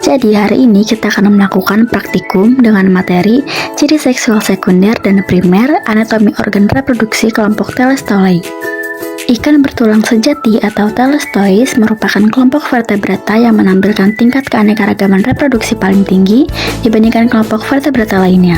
Jadi hari ini kita akan melakukan praktikum dengan materi ciri seksual sekunder dan primer anatomi organ reproduksi kelompok Telestolei. Ikan bertulang sejati atau Telestois merupakan kelompok vertebrata yang menampilkan tingkat keanekaragaman reproduksi paling tinggi dibandingkan kelompok vertebrata lainnya.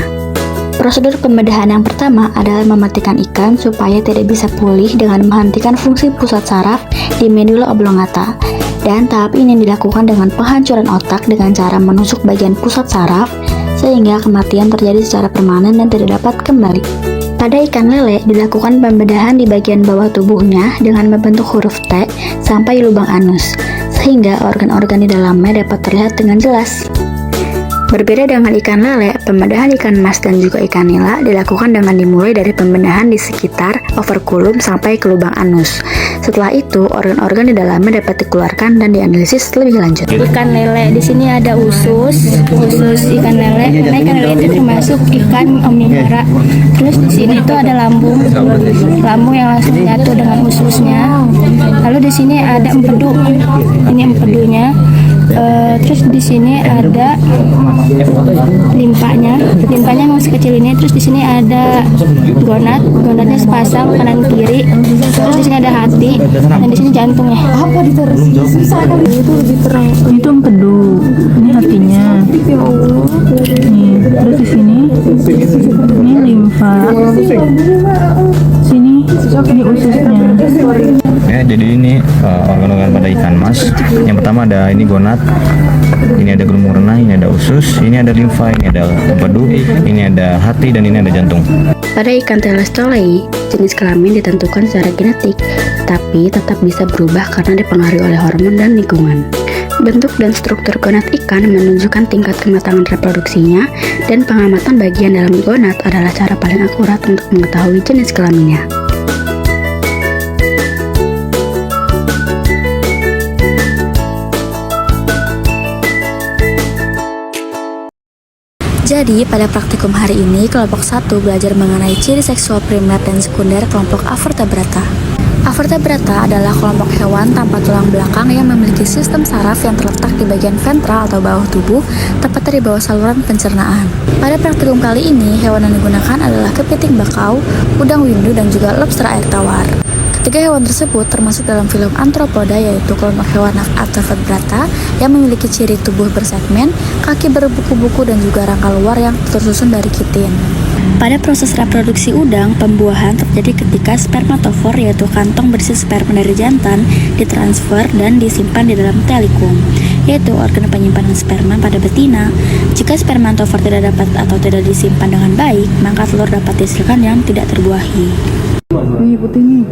Prosedur pembedahan yang pertama adalah mematikan ikan supaya tidak bisa pulih dengan menghentikan fungsi pusat saraf di medula oblongata. Dan tahap ini dilakukan dengan penghancuran otak dengan cara menusuk bagian pusat saraf sehingga kematian terjadi secara permanen dan tidak dapat kembali. Pada ikan lele dilakukan pembedahan di bagian bawah tubuhnya dengan membentuk huruf T sampai lubang anus sehingga organ-organ di dalamnya dapat terlihat dengan jelas. Berbeda dengan ikan lele, pembedahan ikan mas dan juga ikan nila dilakukan dengan dimulai dari pembedahan di sekitar operculum sampai ke lubang anus. Setelah itu, organ-organ di dalamnya dapat dikeluarkan dan dianalisis lebih lanjut. Ikan lele di sini ada usus ikan lele. Karena ikan lele itu termasuk ikan omnivora. Terus di sini itu ada lambung yang langsung menyatu dengan ususnya. Lalu di sini ada empedu. Ini empedunya. Terus di sini ada limpanya yang masih kecil ini. Terus di sini ada gonadnya sepasang kanan kiri. Terus di sini ada hati dan di sini jantungnya. Apa ditaruh susah kan itu lebih terang. Itu empedu, ini hatinya. Nih, terus di sini ini limfa. Sini ini ususnya. Ya, jadi ini organ-organ pada ikan mas. Yang pertama ada ini gonad, ini ada gelembung renang, ini ada usus, ini ada limfa, ini ada empedu, ini ada hati, dan ini ada jantung. Pada ikan Telestolei, jenis kelamin ditentukan secara genetik, tapi tetap bisa berubah karena dipengaruhi oleh hormon dan lingkungan. Bentuk dan struktur gonad ikan menunjukkan tingkat kematangan reproduksinya, dan pengamatan bagian dalam gonad adalah cara paling akurat untuk mengetahui jenis kelaminnya. Jadi, pada praktikum hari ini, kelompok 1 belajar mengenai ciri seksual primer dan sekunder kelompok Avertebrata. Avertebrata adalah kelompok hewan tanpa tulang belakang yang memiliki sistem saraf yang terletak di bagian ventral atau bawah tubuh, tepatnya di bawah saluran pencernaan. Pada praktikum kali ini, hewan yang digunakan adalah kepiting bakau, udang windu, dan juga lobster air tawar. Ketiga hewan tersebut termasuk dalam filum Arthropoda, yaitu kelompok hewan Avertebrata yang memiliki ciri tubuh bersegmen, kaki berbuku-buku, dan juga rangka luar yang tersusun dari kitin. Pada proses reproduksi udang, pembuahan terjadi ketika spermatofor, yaitu kantong berisi sperma dari jantan, ditransfer dan disimpan di dalam telikum, yaitu organ penyimpanan sperma pada betina. Jika spermatofor tidak dapat atau tidak disimpan dengan baik, maka telur dapat dihasilkan yang tidak terbuahi. Nih putih nih.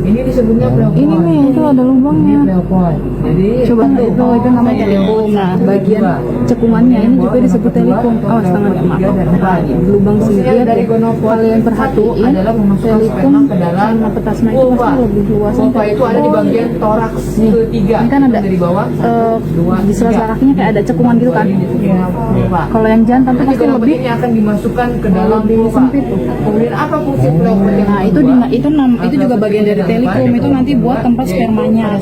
Ini disebutnya pleopon. Ini nih, itu ada lubangnya. Jadi Coba itu namanya telikum. Nah, bagian cekungannya ini juga disebut telikum. Awas tangan ya, maaf. Lubang sini dia dari gonopod kalian perhatiin adalah memasukkan telikum sperma ke dalam sama petasma itu vulva. pasti lebih luas. Vulva itu ada di bagian toraks Nih, ketiga. ini kan ada dari bawah di sela-sela kakinya kayak ada cekungan gitu kan. vulva. Kalau yang jantan tuh Nanti pasti gonopod lebih ini akan dimasukkan ke dalam lebih vulva. sempit tuh. Kemudian apa fungsi pleopon yang Nah, itu juga bagian dari telikum, itu nanti buat tempat spermanya.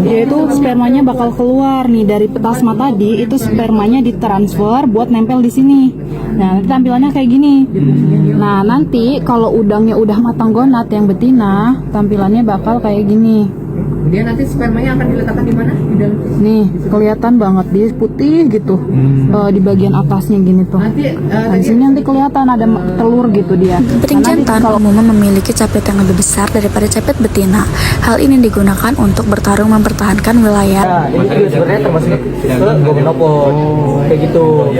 Yaitu spermanya bakal keluar nih dari petasma tadi, itu spermanya ditransfer buat nempel di sini. Nah, nanti tampilannya kayak gini. Nah, nanti kalau udangnya udah matang gonad yang betina, tampilannya bakal kayak gini. Kemudian nanti spermanya akan diletakkan di mana? Di dalam Nih, kelihatan banget dia putih gitu. Di bagian atasnya gini tuh. nanti Nah, di sini nanti kelihatan ada telur gitu dia. Kepiting jantan umumnya memiliki capit yang lebih besar daripada capit betina. Hal ini digunakan untuk bertarung mempertahankan wilayah. Nah, ini juga sebenarnya termasuk ke gonopod kayak gitu.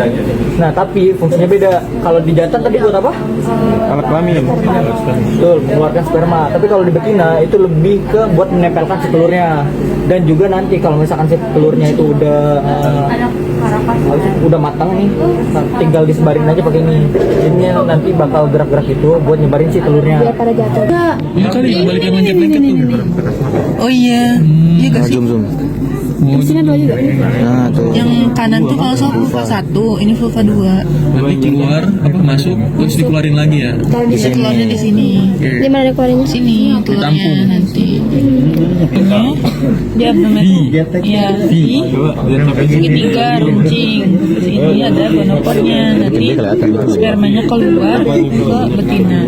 Nah, tapi fungsinya beda. Kalau di jantan tadi buat apa? Alat kelamin. Betul, mengeluarkan sperma. Tapi kalau di betina itu lebih ke buat menempelkan si telurnya. Dan juga nanti kalau misalkan si telurnya itu udah matang nih, tinggal disebarin aja pakai ini. Ini nanti bakal gerak-gerak itu buat nyebarin si telurnya. Biar pada jatuh. Ini kali yang balik yang lengket-lengket tuh. Oh iya. Iya gak sih? Zoom. Di sini ada juga. Nah, tuh. Yang kanan tuh kalau soal vulva 1, ini vulva 2. Nanti keluar apa masuk terus dikeluarin lagi ya. Kalau di sini. Telurnya di sini. Di mana ada keluarnya? Sini telurnya Ditampung. nanti. Ini di abdomen. Iya, di segitiga runcing. Ini ada gonopornya. Nanti spermanya keluar ke betina.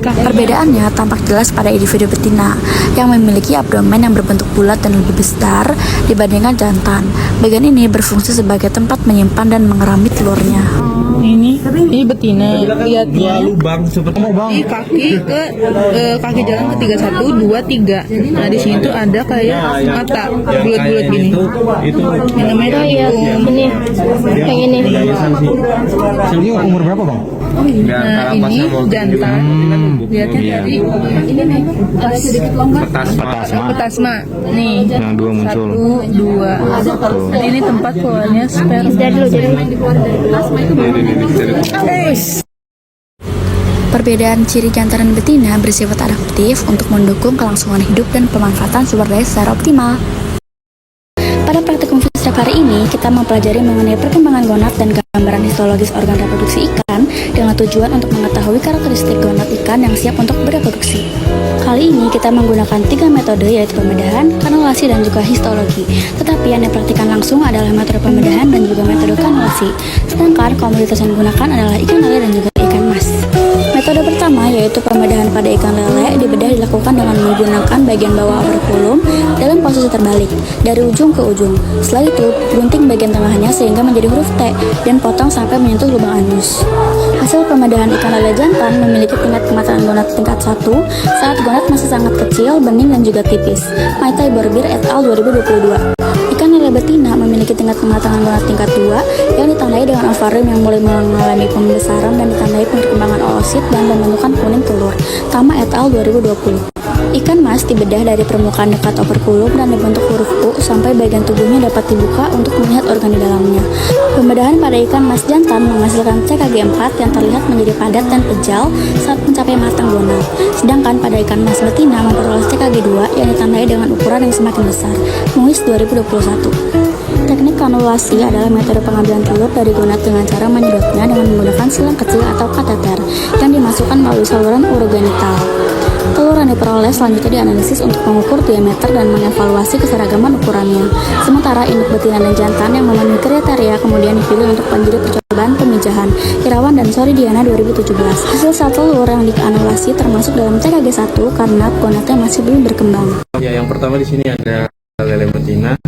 Perbedaannya tampak jelas pada individu betina yang memiliki abdomen yang berbentuk bulat dan lebih besar dibandingkan jantan. Bagian ini berfungsi sebagai tempat menyimpan dan mengerami telurnya. Ini betina. Lihatnya lubang seperti di kaki jalan ke 31, 2, 3. Nah di sini tuh ada kayak mata bulat-bulat gini. itu Yang namanya ini. Yang ini. ini umur berapa bang? Nah ini jantan. Lihatnya dari ini nih sedikit longgar. Petasma. Nih. Yang dua muncul. 1, 2. Ini tempat keluarnya sperma. Perbedaan ciri jantan dan betina bersifat adaptif untuk mendukung kelangsungan hidup dan pemanfaatan sumber daya secara optimal. Pada praktikum setiap hari ini, kita mempelajari mengenai perkembangan gonad dan gambaran histologis organ reproduksi ikan dengan tujuan untuk mengetahui karakteristik gonad ikan yang siap untuk bereproduksi. Kali ini kita menggunakan 3 metode yaitu pembedahan, kanulasi, dan juga histologi. Tetapi yang dipraktikkan langsung adalah metode pembedahan dan juga metode kanulasi. Sedangkan komoditas yang digunakan adalah ikan lele dan juga ikan mas. Metode pertama yaitu pembedahan pada ikan lele. Dibedah dilakukan dengan menggunakan bagian bawah operkulum dalam posisi terbalik dari ujung ke ujung. Setelah itu, gunting bagian tengahnya sehingga menjadi huruf T dan potong sampai menyentuh lubang anus. Hasil pembedahan ikan lele jantan memiliki tingkat kematangan gonad tingkat 1 saat gonad masih sangat kecil, bening, dan juga tipis. Maitai Borbir et al. 2022. Ikan lele betina memiliki tingkat kematangan gonad tingkat 2 yang ditandai dengan ovarium yang mulai mengalami pembesaran dan ditandai perkembangan oosit dan pembentukan kuning telur. Tama et al. 2020. Ikan mas dibedah dari permukaan dekat operkulum dan dibentuk huruf U sampai bagian tubuhnya dapat dibuka untuk melihat organ di dalamnya. Pembedahan pada ikan mas jantan menghasilkan CKG 4 yang terlihat menjadi padat dan kejal saat mencapai matang gonad. Sedangkan pada ikan mas betina memperoleh CKG 2 yang ditandai dengan ukuran yang semakin besar. MUIS 2021. Teknik kanulasi adalah metode pengambilan telur dari gonad dengan cara menyedotnya dengan menggunakan silang kecil atau kateter yang dimasukkan melalui saluran urogenital. Telur yang diperoleh selanjutnya dianalisis untuk mengukur diameter dan mengevaluasi keseragaman ukurannya. Sementara induk betina dan jantan yang memenuhi kriteria kemudian dipilih untuk menjadi percobaan pemijahan. Irawan dan Soridiana 2017. Hasil sel telur yang dianulasi termasuk dalam CKG 1 karena gonadnya masih belum berkembang. Ya, yang pertama di sini ada lele betina.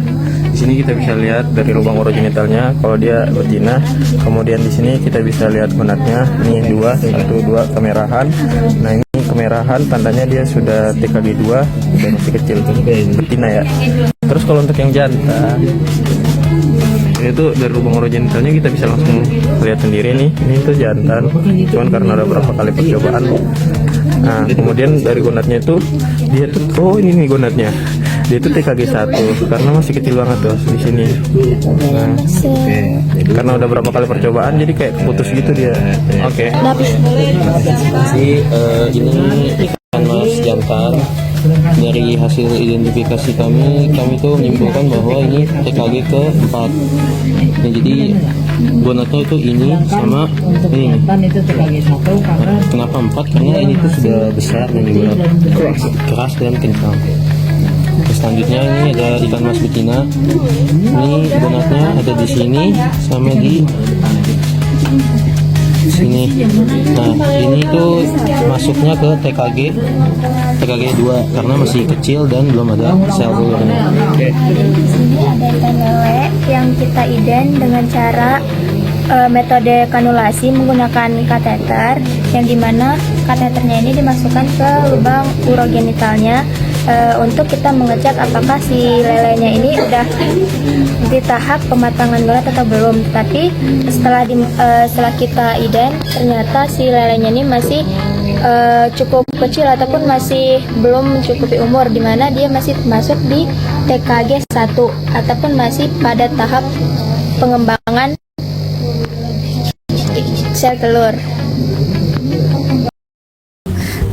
Di sini kita bisa lihat dari lubang urogenitalnya kalau dia betina. Kemudian di sini kita bisa lihat gonadnya. Ini 2 kemerahan. Nah, ini kemerahan tandanya dia sudah TKG 2 dan masih kecil betina ya. Terus kalau untuk yang jantan itu dari lubang urogenitalnya kita bisa langsung lihat sendiri nih, ini tuh jantan, cuman karena ada beberapa kali percobaan. Nah, kemudian dari gonadnya itu dia tuh, oh ini nih gonadnya, dia itu TKG 1 karena masih kecil banget tuh di sini. Nah, karena udah berapa kali percobaan jadi kayak putus gitu dia. Oke. Ini ikan mas jantan. Dari hasil identifikasi kami tuh menyimpulkan bahwa ini TKG ke-4. Nah, jadi gonadnya itu ini sama ini. Kenapa 4? Karena ini tuh sudah besar dan juga keras dan kencang. Terus selanjutnya ini ada ikan mas betina. Ini gonadnya ada di sini sama di sini. Nah, ini tuh masuknya ke TKG 2 karena masih kecil dan belum ada sel telurnya. Di sini ada ikan lele yang kita ident dengan cara metode kanulasi menggunakan kateter, yang dimana kateternya ini dimasukkan ke lubang urogenitalnya untuk kita mengecek apakah si lelenya ini udah di tahap pematangan gonad atau belum. Tapi setelah kita ident, ternyata si lelenya ini masih cukup kecil ataupun masih belum mencukupi umur, dimana dia masih masuk di TKG 1 ataupun masih pada tahap pengembangan sel telur.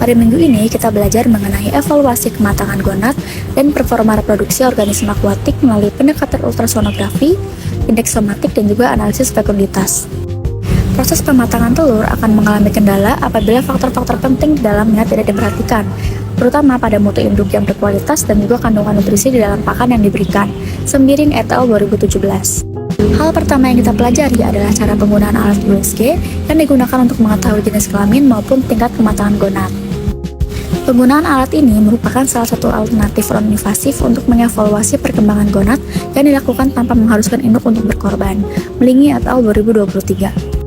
Pada minggu ini kita belajar mengenai evaluasi kematangan gonad dan performa reproduksi organisme akuatik melalui pendekatan ultrasonografi, indeks somatik, dan juga analisis fekunditas. Proses pematangan telur akan mengalami kendala apabila faktor-faktor penting di dalamnya tidak diperhatikan. terutama pada mutu induk yang berkualitas dan juga kandungan nutrisi di dalam pakan yang diberikan. Sembiring et al. 2017. Hal pertama yang kita pelajari adalah cara penggunaan alat USG yang digunakan untuk mengetahui jenis kelamin maupun tingkat kematangan gonad. Penggunaan alat ini merupakan salah satu alternatif non-invasif untuk mengevaluasi perkembangan gonad yang dilakukan tanpa mengharuskan induk untuk berkorban. Melingi et al. 2023.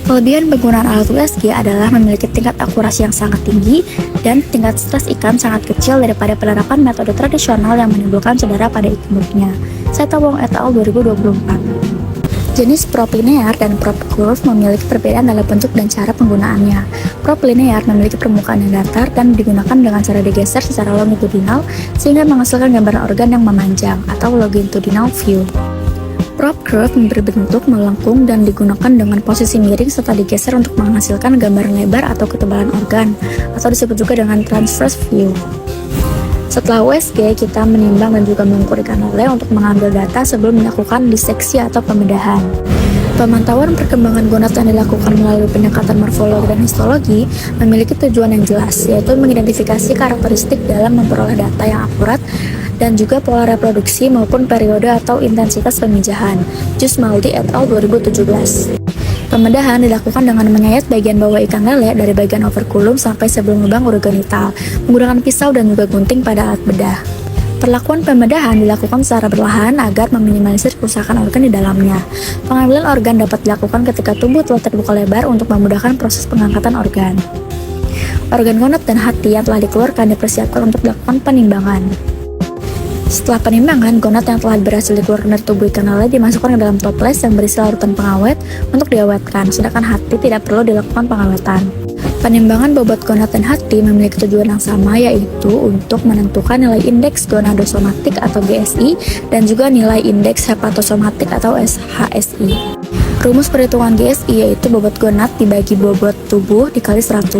Kelebihan penggunaan alat USG adalah memiliki tingkat akurasi yang sangat tinggi dan tingkat stres ikan sangat kecil daripada penerapan metode tradisional yang menimbulkan cedera pada ikan induknya. Setawong et al. 2024. Jenis prop linear dan prop curve memiliki perbedaan dalam bentuk dan cara penggunaannya. Prop linear memiliki permukaan yang datar dan digunakan dengan cara digeser secara longitudinal sehingga menghasilkan gambaran organ yang memanjang atau longitudinal view. Prop curve berbentuk melengkung dan digunakan dengan posisi miring serta digeser untuk menghasilkan gambaran lebar atau ketebalan organ, atau disebut juga dengan transverse view. Setelah USG, kita menimbang dan juga mengukur ikan lele untuk mengambil data sebelum melakukan diseksi atau pembedahan. Pemantauan perkembangan gonad yang dilakukan melalui pendekatan morfologi dan histologi memiliki tujuan yang jelas, yaitu mengidentifikasi karakteristik dalam memperoleh data yang akurat dan juga pola reproduksi maupun periode atau intensitas pemijahan. Jusmaldi et al. 2017. Pembedahan dilakukan dengan menyayat bagian bawah ikan lele dari bagian operculum sampai sebelum lubang urogenital, menggunakan pisau dan juga gunting pada alat bedah. Perlakuan pembedahan dilakukan secara berlahan agar meminimalisir kerusakan organ di dalamnya. Pengambilan organ dapat dilakukan ketika tubuh telah terbuka lebar untuk memudahkan proses pengangkatan organ. Organ gonad dan hati yang telah dikeluarkan dipersiapkan untuk dilakukan penimbangan. Setelah penimbangan, gonad yang telah berhasil dikeluarkan dari tubuh ikan lele dimasukkan ke dalam toples yang berisi larutan pengawet untuk diawetkan, sedangkan hati tidak perlu dilakukan pengawetan. Penimbangan bobot gonad dan hati memiliki tujuan yang sama, yaitu untuk menentukan nilai indeks gonadosomatik atau GSI dan juga nilai indeks hepatosomatik atau HSI. Rumus perhitungan GSI yaitu bobot gonad dibagi bobot tubuh dikali 100,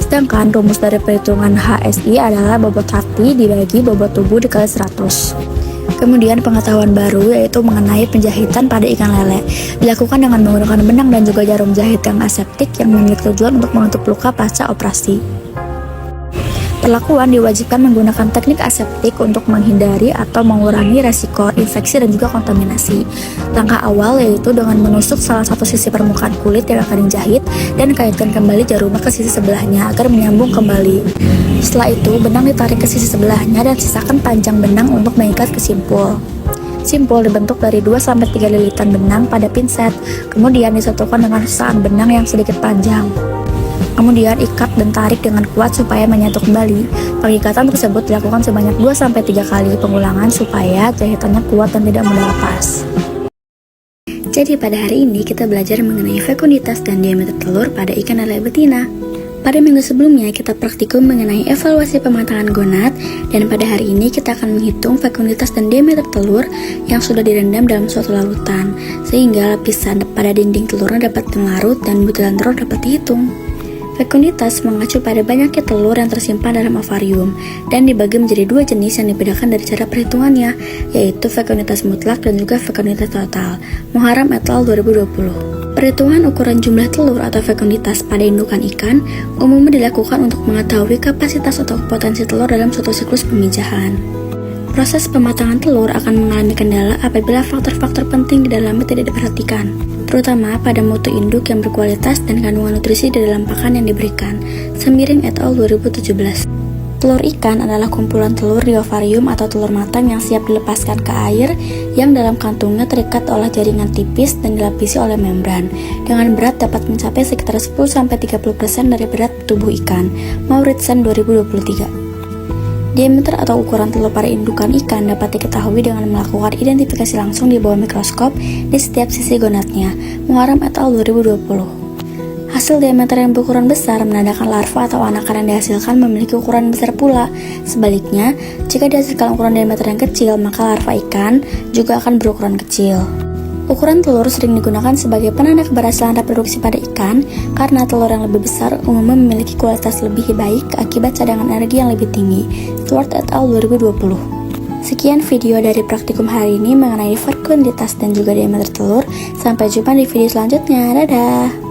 sedangkan rumus dari perhitungan HSI adalah bobot hati dibagi bobot tubuh dikali 100. Kemudian pengetahuan baru yaitu mengenai penjahitan pada ikan lele dilakukan dengan menggunakan benang dan juga jarum jahit yang aseptik yang memiliki tujuan untuk menutup luka pasca operasi. Perlakuan diwajibkan menggunakan teknik aseptik untuk menghindari atau mengurangi resiko infeksi dan juga kontaminasi. Langkah awal yaitu dengan menusuk salah satu sisi permukaan kulit yang akan dijahit dan kaitkan kembali jarumnya ke sisi sebelahnya agar menyambung kembali. Setelah itu, benang ditarik ke sisi sebelahnya dan sisakan panjang benang untuk mengikat ke simpul. Simpul dibentuk dari 2-3 lilitan benang pada pinset, kemudian disatukan dengan sisaan benang yang sedikit panjang. Kemudian ikat dan tarik dengan kuat supaya menyatu kembali. Pengikatan tersebut dilakukan sebanyak 2-3 kali pengulangan supaya jahitannya kuat dan tidak mudah lepas. Jadi pada hari ini kita belajar mengenai fekunditas dan diameter telur pada ikan lele betina. Pada minggu sebelumnya kita praktikum mengenai evaluasi pematangan gonad, dan pada hari ini kita akan menghitung fekunditas dan diameter telur yang sudah direndam dalam suatu larutan, sehingga lapisan pada dinding telurnya dapat melarut dan butiran telur dapat dihitung. Fekunditas mengacu pada banyaknya telur yang tersimpan dalam ovarium dan dibagi menjadi 2 jenis yang dibedakan dari cara perhitungannya, yaitu fekunditas mutlak dan juga fekunditas total. Muharram et al. 2020. Perhitungan ukuran jumlah telur atau fekunditas pada indukan ikan umumnya dilakukan untuk mengetahui kapasitas atau potensi telur dalam suatu siklus pemijahan. Proses pematangan telur akan mengalami kendala apabila faktor-faktor penting di dalamnya tidak diperhatikan, terutama pada mutu induk yang berkualitas dan kandungan nutrisi di dalam pakan yang diberikan. Sembiring et al. 2017. Telur ikan adalah kumpulan telur di ovarium atau telur matang yang siap dilepaskan ke air yang dalam kantungnya terikat oleh jaringan tipis dan dilapisi oleh membran, dengan berat dapat mencapai sekitar 10-30% dari berat tubuh ikan. Mauritsen 2023. Diameter atau ukuran telur pada indukan ikan dapat diketahui dengan melakukan identifikasi langsung di bawah mikroskop di setiap sisi gonadnya. Muharram et al. 2020. Hasil diameter yang berukuran besar menandakan larva atau anakan yang dihasilkan memiliki ukuran besar pula. Sebaliknya, jika dihasilkan ukuran diameter yang kecil, maka larva ikan juga akan berukuran kecil. Ukuran telur sering digunakan sebagai penanda keberhasilan reproduksi pada ikan karena telur yang lebih besar umumnya memiliki kualitas lebih baik akibat cadangan energi yang lebih tinggi. Stewart et al. 2020. Sekian video dari praktikum hari ini mengenai fekunditas dan juga diameter telur. Sampai jumpa di video selanjutnya. Dadah!